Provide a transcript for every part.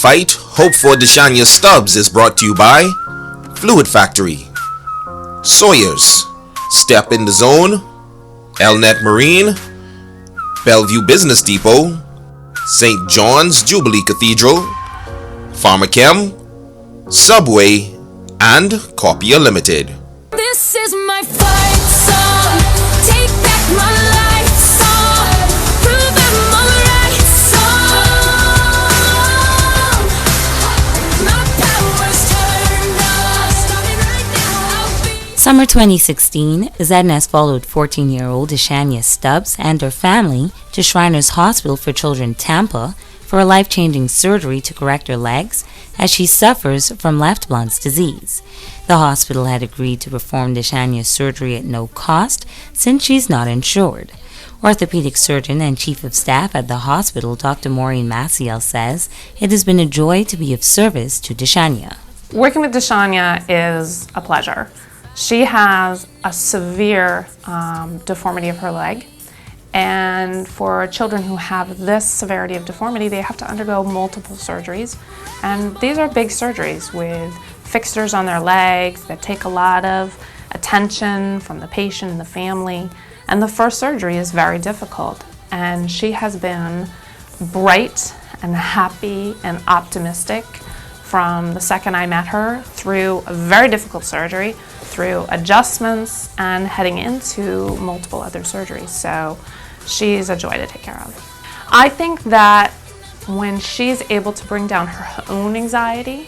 Fight, Hope for Triana Stubbs is brought to you by Fluid Factory, Sawyers, Step in the Zone, Elnet Marine, Bellevue Business Depot, St. John's Jubilee Cathedral, Pharmachem, Subway, and Copia Limited. This is my fight song. Take back my life song. Prove I'm alright song. My power's turned off. Starting right now, I'll be. Summer 2016, ZNS followed 14-year-old Triana Stubbs and her family to Shriners Hospital for Children Tampa for a life-changing surgery to correct her legs as she suffers from left blunt's disease. The hospital had agreed to perform Triana's surgery at no cost since she's not insured. Orthopedic surgeon and chief of staff at the hospital, Dr. Maureen Maciel, says it has been a joy to be of service to Triana. Working with Triana is a pleasure. She has a severe deformity of her leg, and for children who have this severity of deformity, they have to undergo multiple surgeries, and these are big surgeries with fixtures on their legs that take a lot of attention from the patient and the family, and the first surgery is very difficult, and she has been bright and happy and optimistic from the second I met her through a very difficult surgery, through adjustments, and heading into multiple other surgeries. So she's a joy to take care of. I think that when she's able to bring down her own anxiety,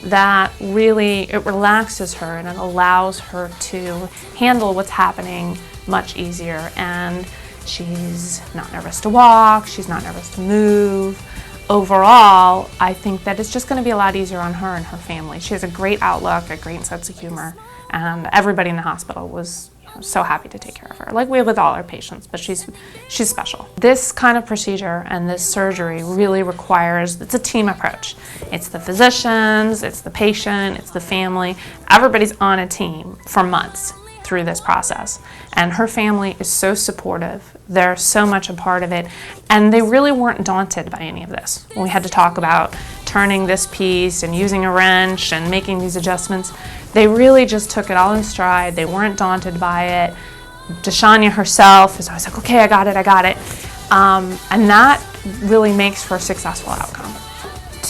that really, it relaxes her and it allows her to handle what's happening much easier. And she's not nervous to walk, she's not nervous to move. Overall, I think that it's just going to be a lot easier on her and her family. She has a great outlook, a great sense of humor, and everybody in the hospital was so happy to take care of her, like we have with all our patients, but she's special. This kind of procedure and this surgery really requires, it's a team approach. It's the physicians, it's the patient, it's the family. Everybody's on a team for months through this process, and her family is so supportive. They're so much a part of it, and they really weren't daunted by any of this. When we had to talk about turning this piece and using a wrench and making these adjustments, they really just took it all in stride. They weren't daunted by it. Triana herself is always like, okay, I got it. And that really makes for a successful outcome.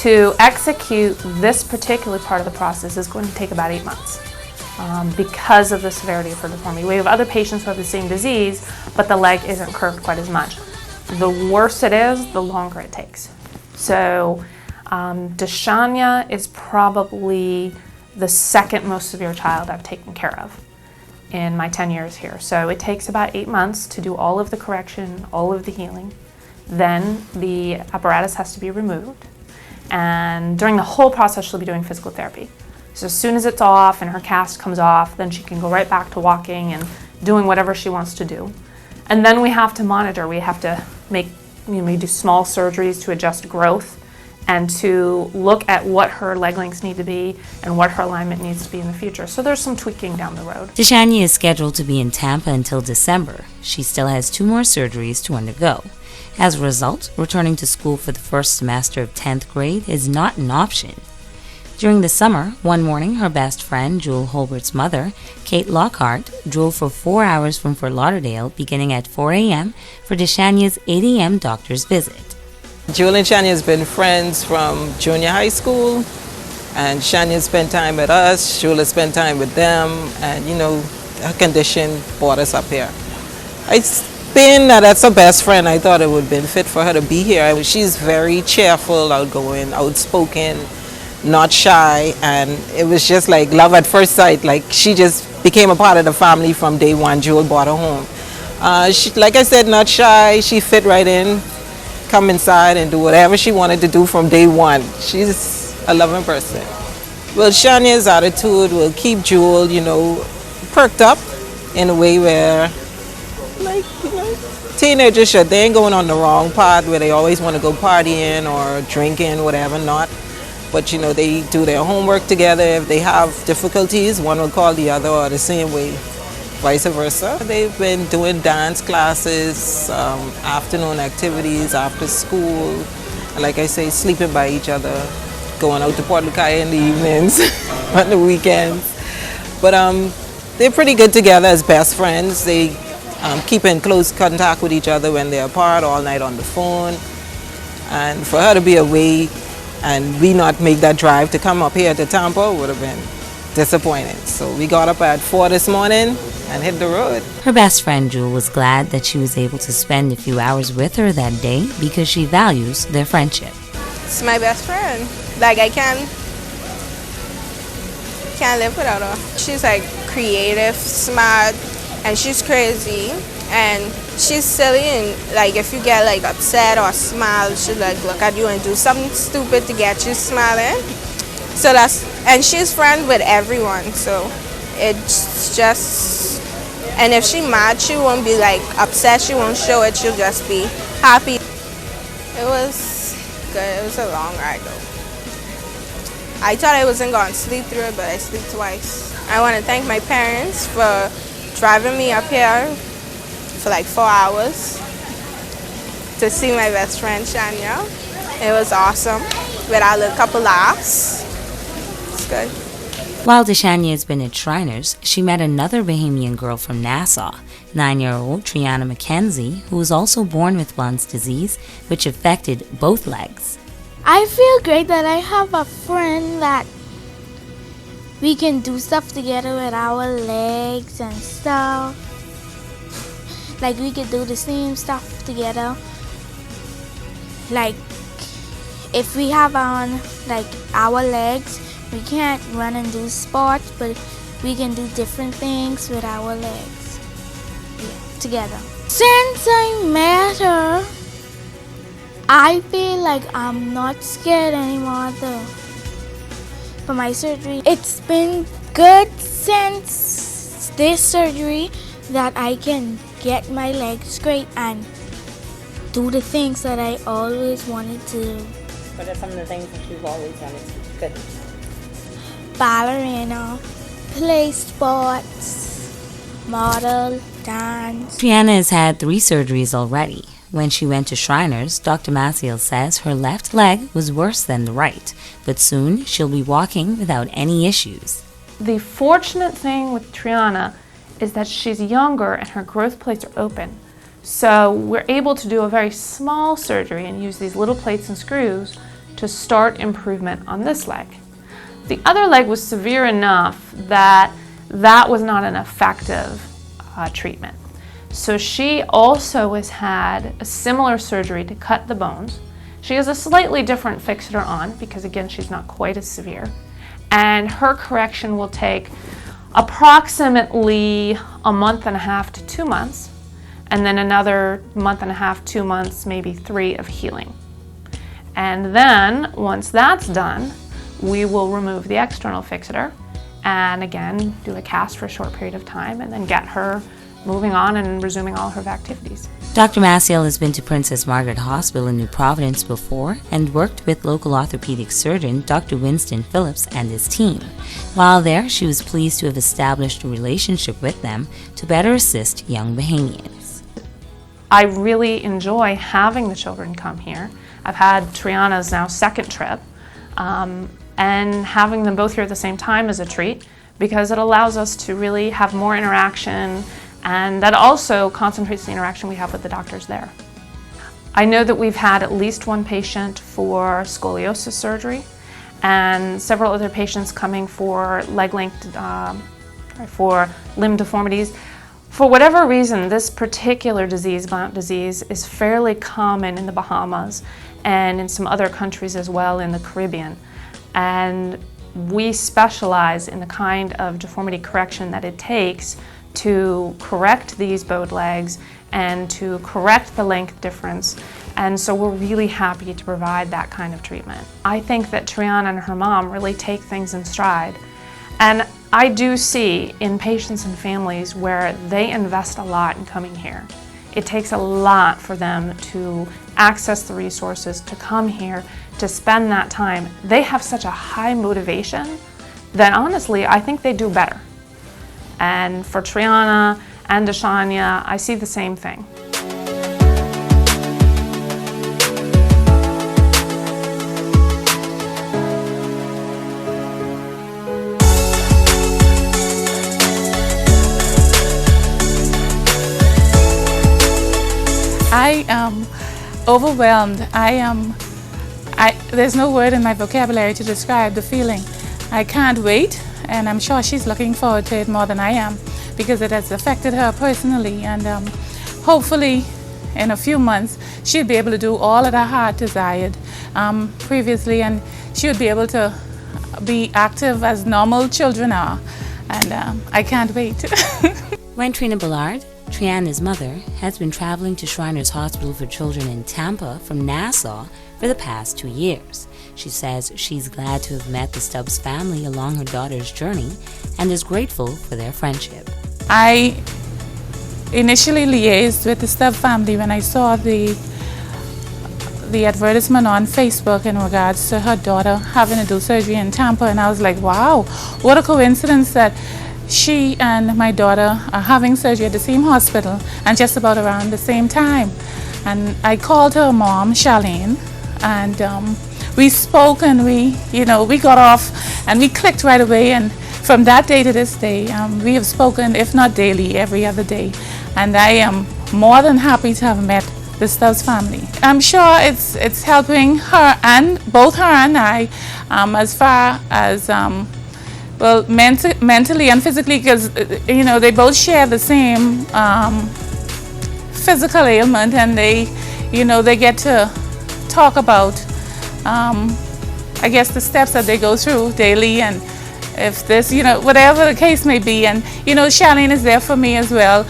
To execute this particular part of the process is going to take about 8 months because of the severity of her deformity. We have other patients who have the same disease, but the leg isn't curved quite as much. The worse it is, the longer it takes. So Triana is probably the second most severe child I've taken care of in my 10 years here. So it takes about 8 months to do all of the correction, all of the healing. Then the apparatus has to be removed. And during the whole process, she'll be doing physical therapy. So as soon as it's off and her cast comes off, then she can go right back to walking and doing whatever she wants to do. And then we have to monitor. We have to we do small surgeries to adjust growth and to look at what her leg lengths need to be and what her alignment needs to be in the future. So there's some tweaking down the road. Triana is scheduled to be in Tampa until December. She still has 2 more surgeries to undergo. As a result, returning to school for the first semester of 10th grade is not an option. During the summer, one morning, her best friend, Jewel Holbert's mother, Kate Lockhart, drove for 4 hours from Fort Lauderdale, beginning at 4 a.m. for Triana's 8 a.m. doctor's visit. Jewel and Shania has been friends from junior high school, and Shania spent time with us, Jewel has spent time with them, and her condition brought us up here. Being that that's her best friend, I thought it would have been fit for her to be here. She's very cheerful, outgoing, outspoken, not shy, and it was just like love at first sight. Like she just became a part of the family from day one. Jewel brought her home. She, like I said, not shy. She fit right in, come inside and do whatever she wanted to do from day one. She's a loving person. Well, Shania's attitude will keep Jewel, perked up in a way where, teenagers should. They ain't going on the wrong path where they always want to go partying or drinking, whatever, not. But they do their homework together. If they have difficulties, one will call the other, or the same way, vice versa. They've been doing dance classes, afternoon activities after school. Like I say, sleeping by each other, going out to Port Lucaya in the evenings, on the weekends. But they're pretty good together as best friends. They keep in close contact with each other when they're apart, all night on the phone. And for her to be away and we not make that drive to come up here to Tampa would have been disappointing. So we got up at 4 this morning and hit the road. Her best friend Jewel was glad that she was able to spend a few hours with her that day because she values their friendship. It's my best friend. Like I can't live without her. She's like creative, smart, and she's crazy, and she's silly, and like if you get like upset or smile, she'll like look at you and do something stupid to get you smiling. So and she's friends with everyone, so it's just, and if she mad, she won't be like upset, she won't show it, she'll just be happy. It was good. It was a long ride though. I thought I wasn't going to sleep through it, but I sleep twice. I want to thank my parents for driving me up here for like 4 hours to see my best friend Shania. It was awesome. We had a couple laughs. It's good. While Deshania has been at Shriners, she met another Bahamian girl from Nassau, 9-year-old Triana Mackenzie, who was also born with Blount's disease, which affected both legs. I feel great that I have a friend that we can do stuff together with our legs and stuff. Like we could do the same stuff together. Like if we have on like our legs, we can't run and do sports, but we can do different things with our legs together. Since I met her, I feel like I'm not scared anymore for my surgery. It's been good since this surgery that I can get my legs straight and do the things that I always wanted to do. What are some of the things that you've always wanted to do? Ballerina, play sports, model, dance. Triana has had 3 surgeries already. When she went to Shriners, Dr. Maciel says her left leg was worse than the right, but soon she'll be walking without any issues. The fortunate thing with Triana is that she's younger and her growth plates are open. So we're able to do a very small surgery and use these little plates and screws to start improvement on this leg. The other leg was severe enough that was not an effective treatment. So she also has had a similar surgery to cut the bones. She has a slightly different fixator on because again she's not quite as severe. And her correction will take approximately a month and a half to 2 months, and then another month and a half, 2 months, maybe 3 of healing. And then once that's done, we will remove the external fixator and again do a cast for a short period of time and then get her moving on and resuming all her activities. Dr. Maciel has been to Princess Margaret Hospital in New Providence before and worked with local orthopedic surgeon Dr. Winston Phillips and his team. While there, she was pleased to have established a relationship with them to better assist young Bahamians. I really enjoy having the children come here. I've had Triana's now 2nd trip, and having them both here at the same time is a treat because it allows us to really have more interaction, and that also concentrates the interaction we have with the doctors there. I know that we've had at least 1 patient for scoliosis surgery and several other patients coming for leg length, for limb deformities. For whatever reason, this particular disease, Blount disease, is fairly common in the Bahamas and in some other countries as well in the Caribbean. And we specialize in the kind of deformity correction that it takes to correct these bowed legs and to correct the length difference. And so we're really happy to provide that kind of treatment. I think that Triana and her mom really take things in stride. And I do see in patients and families where they invest a lot in coming here. It takes a lot for them to access the resources, to come here, to spend that time. They have such a high motivation that honestly, I think they do better. And for Triana and Deshania, I see the same thing. I am overwhelmed. There's no word in my vocabulary to describe the feeling. I can't wait, and I'm sure she's looking forward to it more than I am, because it has affected her personally, and hopefully in a few months she'll be able to do all that her heart desired previously, and she would be able to be active as normal children are, and I can't wait. When Trina Ballard, Triana's mother, has been traveling to Shriners Hospital for Children in Tampa from Nassau for the past 2 years. She says she's glad to have met the Stubbs family along her daughter's journey and is grateful for their friendship. I initially liaised with the Stubbs family when I saw the advertisement on Facebook in regards to her daughter having to do surgery in Tampa, and I was like, wow, what a coincidence that she and my daughter are having surgery at the same hospital and just about around the same time. And I called her mom, Charlene, and we spoke, and we got off and we clicked right away, and from that day to this day we have spoken, if not daily, every other day, and I am more than happy to have met the Stubbs family. I'm sure it's helping her, and both her and I, as far as mentally and physically, because they both share the same physical ailment, and they get to talk about I guess the steps that they go through daily, and if this, whatever the case may be. And Charlene is there for me as well.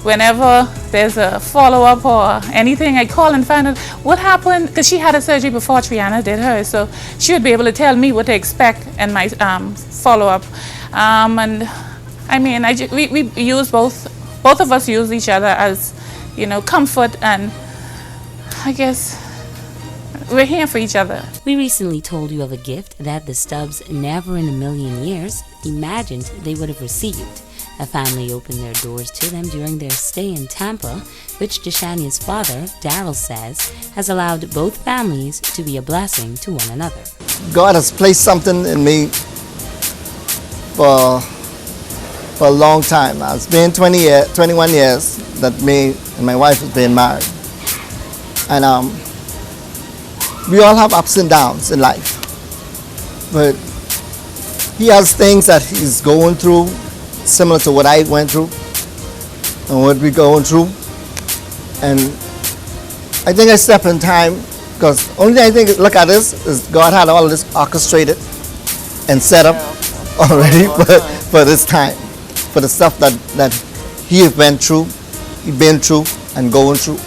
Whenever there's a follow-up or anything, I call and find out what happened, because she had a surgery before Triana did hers, so she would be able to tell me what to expect in my follow-up. And I mean, we use both of us use each other as comfort, and I guess we're here for each other. We recently told you of a gift that the Stubbs never in a million years imagined they would have received. A family opened their doors to them during their stay in Tampa, which Deshania's father, Daryl, says has allowed both families to be a blessing to one another. God has placed something in me for a long time. It's been 21 years that me and my wife have been married. And we all have ups and downs in life. But he has things that he's going through similar to what I went through and what we're going through. And I think I step in time, because only thing I think, look at this, is God had all of this orchestrated and set up already for this time, for the stuff that he went through, he been through and going through.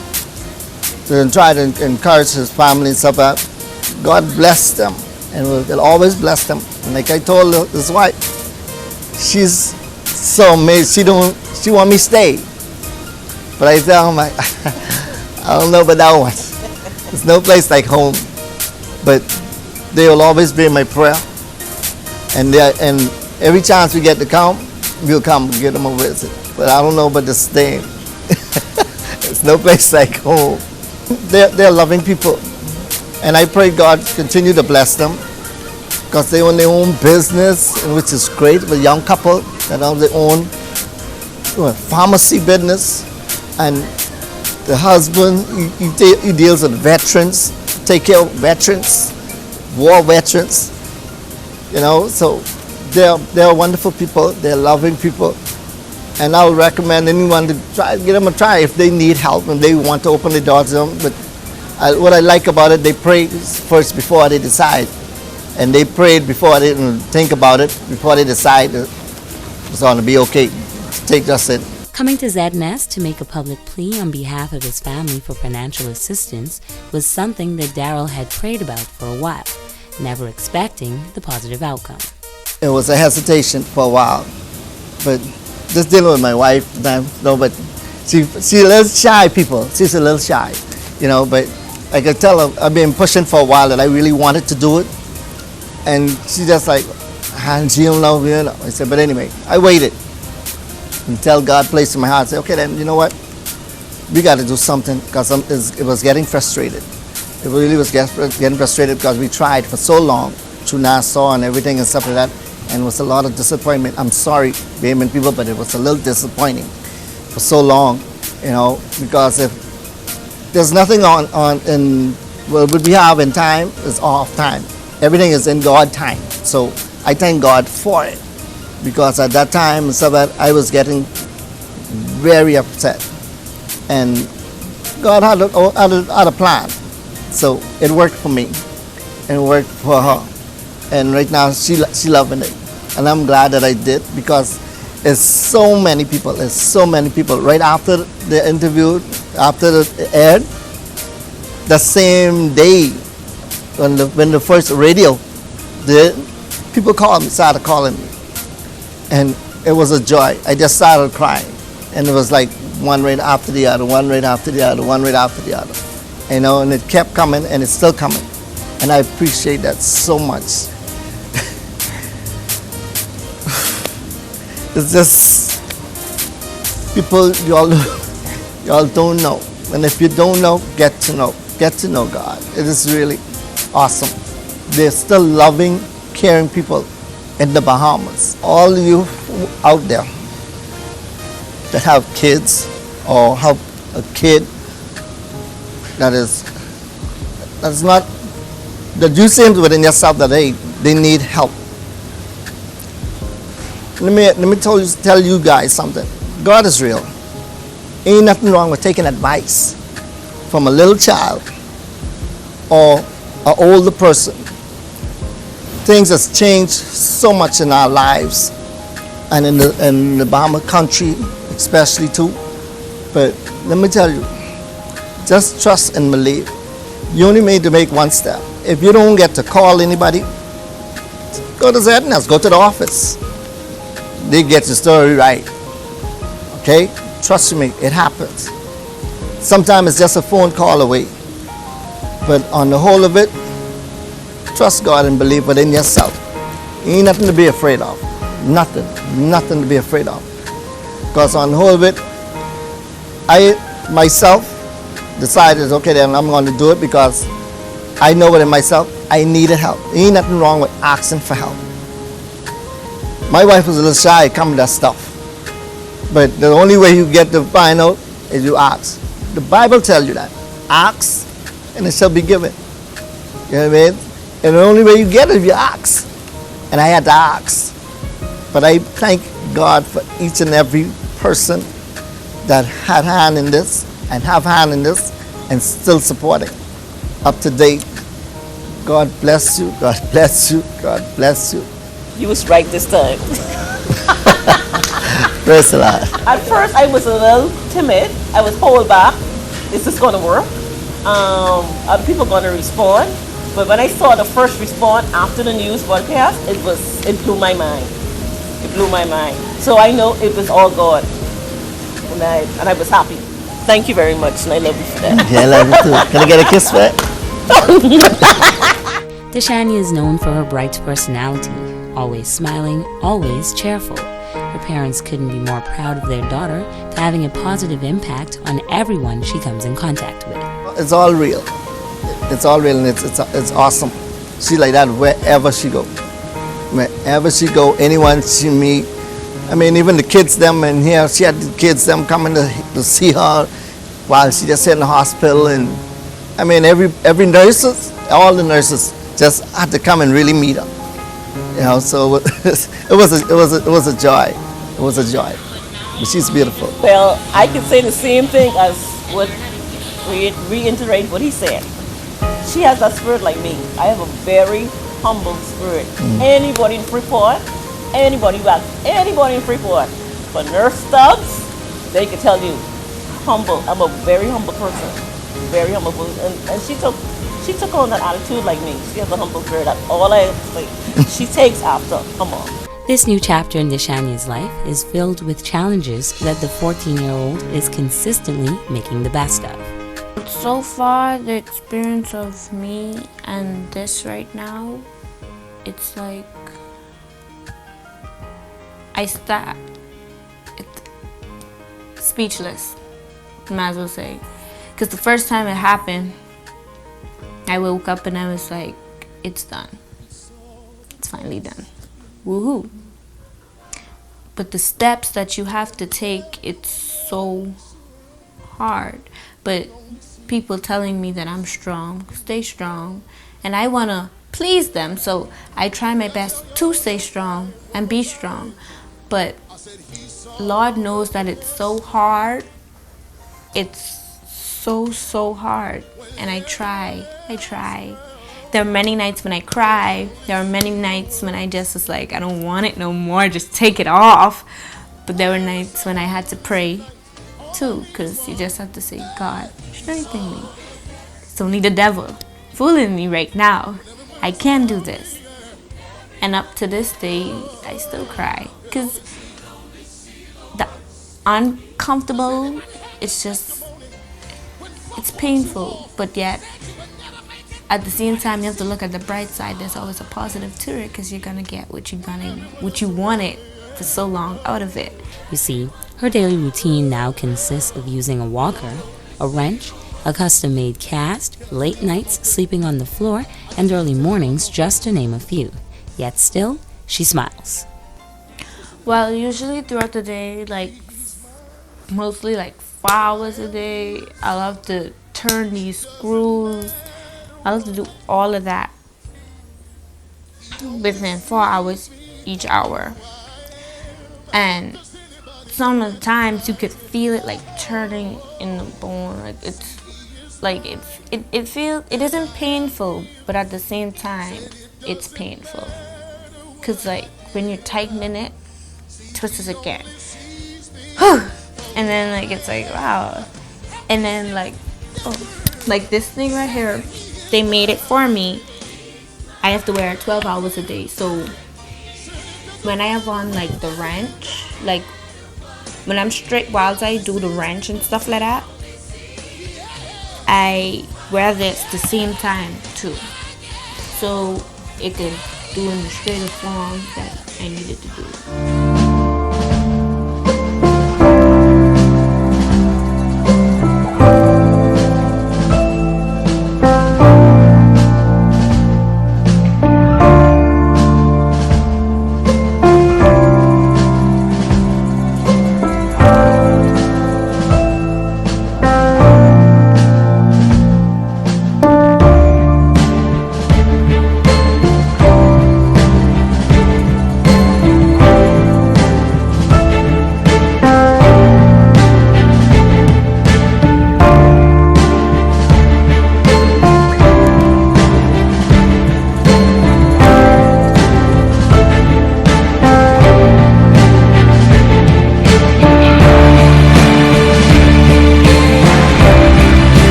To try to encourage his family and stuff like that. God bless them, and will always bless them. And like I told his wife, she's so amazed. She want me to stay, but I tell him, I don't know about that one. There's no place like home, but they will always be in my prayer. And every chance we get to come, we'll come and give them a visit. But I don't know about the staying. There's no place like home. They're loving people, and I pray God continue to bless them, because they own their own business, which is great. With a young couple that own their own pharmacy business, and the husband he deals with veterans, take care of veterans, war veterans. So they're wonderful people. They're loving people. And I'll recommend anyone to give them a try if they need help and they want to open the doors to them. But what I like about it, they pray first before they decide. And they prayed before they think about it, before they decide it's going to be okay. Take just it. Coming to ZNS to make a public plea on behalf of his family for financial assistance was something that Daryl had prayed about for a while, never expecting the positive outcome. It was a hesitation for a while, but just dealing with my wife, but she's a little shy, people. She's a little shy, but I could tell her I've been pushing for a while that I really wanted to do it. And she just like, she don't know. I said, but anyway, I waited until God placed in my heart. I said, okay, then, you know what? We got to do something, because it was getting frustrated. It really was getting frustrated, because we tried for so long through Nassau and everything and stuff like that. And it was a lot of disappointment. I'm sorry, Bayman people, but it was a little disappointing for so long, because if there's nothing on in well, what we have in time is off time. Everything is in God time. So I thank God for it, because at that time I was getting very upset, and God had a plan. So it worked for me, and it worked for her, and right now she loving it, and I'm glad that I did, because there's so many people. Right after the interview, after it aired, the same day when the first radio did, people started calling me, and it was a joy. I just started crying, and it was like one right after the other, one right after the other, one right after the other, and it kept coming, and it's still coming, and I appreciate that so much. It's just people y'all don't know, and if you don't know, get to know God. It is really awesome. They're still loving, caring people in the Bahamas. All you out there that have kids or have a kid that's not, that you see within yourself that they need help. Let me tell you guys something. God is real. Ain't nothing wrong with taking advice from a little child or an older person. Things has changed so much in our lives, and in the Bahama country especially too. But let me tell you, just trust and believe. You only need to make one step. If you don't get to call anybody, go to Zednas, go to the office. They get the story right. Okay? Trust me, it happens. Sometimes it's just a phone call away. But on the whole of it, trust God and believe within yourself. Ain't nothing to be afraid of. Nothing to be afraid of. Because on the whole of it, I myself decided, okay, then I'm going to do it, because I know within myself I needed help. Ain't nothing wrong with asking for help. My wife was a little shy coming to that stuff. But the only way you get to find out is you ask. The Bible tells you that. Ask, and it shall be given. You know what I mean? And the only way you get it is you ask. And I had to ask. But I thank God for each and every person that had hand in this, and have hand in this, and still supporting. Up to date. God bless you, God bless you, God bless you. You was right this time. Praise the Lord. At first, I was a little timid. I was hold back. Is this going to work? Are people going to respond? But when I saw the first response after the news broadcast, it blew my mind. It blew my mind. So I know it was all God, and I was happy. Thank you very much, and I love you for that. Yeah, I love you too. Can I get a kiss for it? Deshania is known for her bright personality, always smiling, always cheerful. Her parents couldn't be more proud of their daughter for having a positive impact on everyone she comes in contact with. It's all real. It's all real, and it's awesome. She's like that wherever she go. Wherever she go, anyone she meet. I mean, even the kids them in here, she had the kids them coming to see her while she just in the hospital, and I mean every nurses, all the nurses just had to come and really meet her. You know, so it was a joy. It was a joy. But she's beautiful. Well, I can say the same thing as what reiterate what he said. She has a spirit like me. I have a very humble spirit. Anybody in Freeport, anybody in Freeport, but Nurse Stubbs, they can tell you, humble. I'm a very humble person. Very humble person. And she took on that attitude like me. She has a humble spirit. That's all I say. She takes after her mom. This new chapter in Deshania's life is filled with challenges that the 14-year-old is consistently making the best of. So far, the experience of me and this right now, it's like speechless, might as well say. Because the first time it happened, I woke up and I was like, it's done. It's finally done. Woohoo. But the steps that you have to take, it's so hard. But people telling me that I'm strong, stay strong, and I want to please them, so I try my best to stay strong and be strong. But Lord knows that it's so hard. It's so hard, and I try. There are many nights when I cry. There are many nights when I just was like, I don't want it no more, just take it off. But there were nights when I had to pray too, because you just have to say, God, strengthen me. It's only the devil fooling me right now. I can do this. And up to this day, I still cry, because the uncomfortable, it's painful, but yet at the same time you have to look at the bright side. There's always a positive to it, because you're gonna get what you wanted for so long out of it. You see, her daily routine now consists of using a walker, a wrench, a custom-made cast, late nights sleeping on the floor, and early mornings, just to name a few. Yet still, she smiles. Well, usually throughout the day, mostly 4 hours a day, I love to turn these screws. I love to do all of that within 4 hours each hour. And some of the times you could feel it turning in the bone. It isn't painful, but at the same time, it's painful. Because when you're tightening it, twist it again. And then it's wow. And then this thing right here, they made it for me. I have to wear it 12 hours a day. So when I have on the wrench, when I'm straight, whilst I do the wrench and stuff like that, I wear this the same time too, so it can do in the straighter form that I needed to do.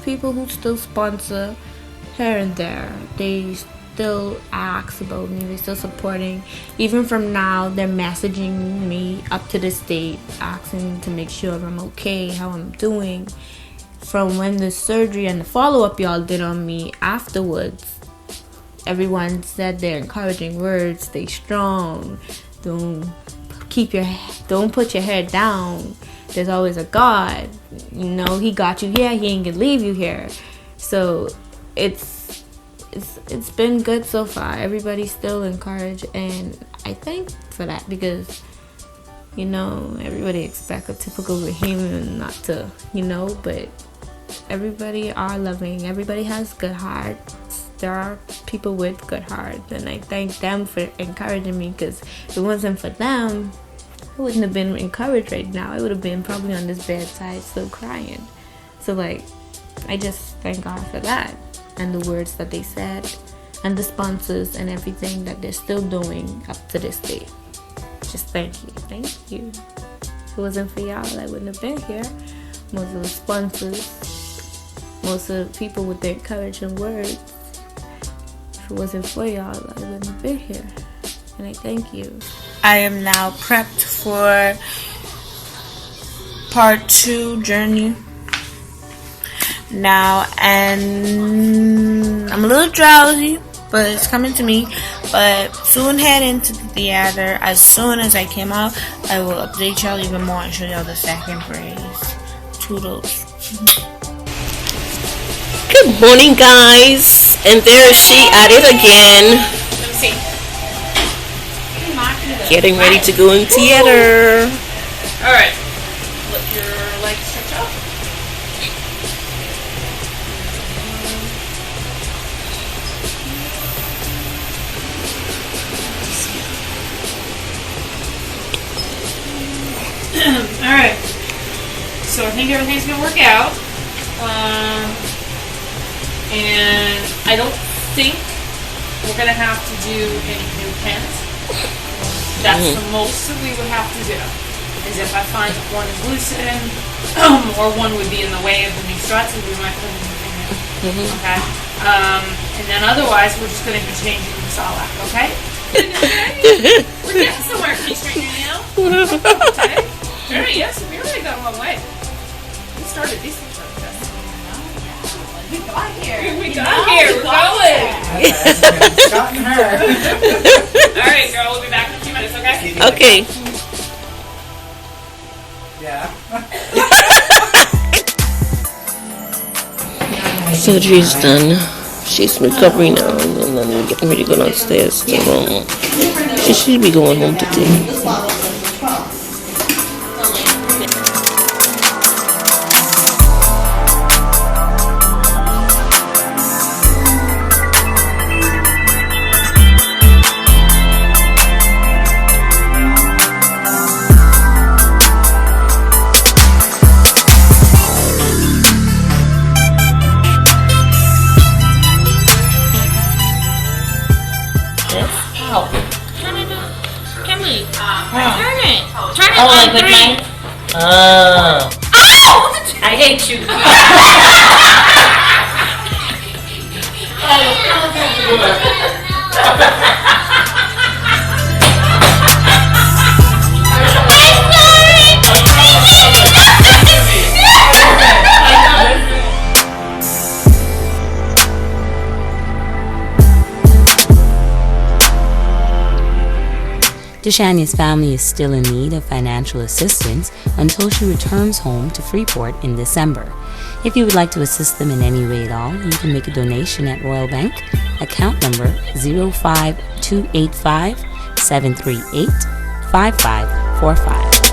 People who still sponsor here and there, they still ask about me, they're still supporting. Even from now, they're messaging me up to this date, asking to make sure I'm okay, how I'm doing. From when the surgery and the follow-up y'all did on me afterwards, everyone said their encouraging words, stay strong, don't put your head down. There's always a God, he got you here, he ain't gonna leave you here. So it's been good so far. Everybody's still encouraged, and I thank for that, because everybody expect a typical Bahamian not to, but everybody are loving, everybody has good hearts. There are people with good hearts, and I thank them for encouraging me, because if it wasn't for them, I wouldn't have been encouraged right now. I would have been probably on this bedside still crying. So I just thank God for that, and the words that they said, and the sponsors and everything that they're still doing up to this day. Just thank you. If it wasn't for y'all, I wouldn't have been here. Most of the sponsors, most of the people with their encouraging words, if it wasn't for y'all, I wouldn't have been here. And I thank you. I am now prepped for part 2 journey now, and I'm a little drowsy, but it's coming to me. But soon head into the theater. As soon as I came out, I will update y'all even more and show y'all the second praise. Toodles. Good morning, guys. And there she at it again. Let me see. Getting ready to go in theater. All right. Let your legs stretch out. All right. So I think everything's gonna work out. And I don't think we're gonna have to do any new pens. That's the most that we would have to do. Is if I find that one is loosened, or one would be in the way of the new struts, and we might put a new thing in. Okay. And then otherwise, we're just gonna be changing the saw rack. Okay. We're getting somewhere. Can you straighten your nail? Okay. All right. Yes, we already got a long way. We started these things. We got here. We're going. Gotten her. All right, girl. We'll be back in a few minutes, okay? Okay. Yeah. Surgery's done. She's recovering now, and then we're getting ready to go downstairs to home. She should be going home today. Oh, like with mine? Oh. I hate you. Deshania's family is still in need of financial assistance until she returns home to Freeport in December. If you would like to assist them in any way at all, you can make a donation at Royal Bank, account number 05285 738 5545.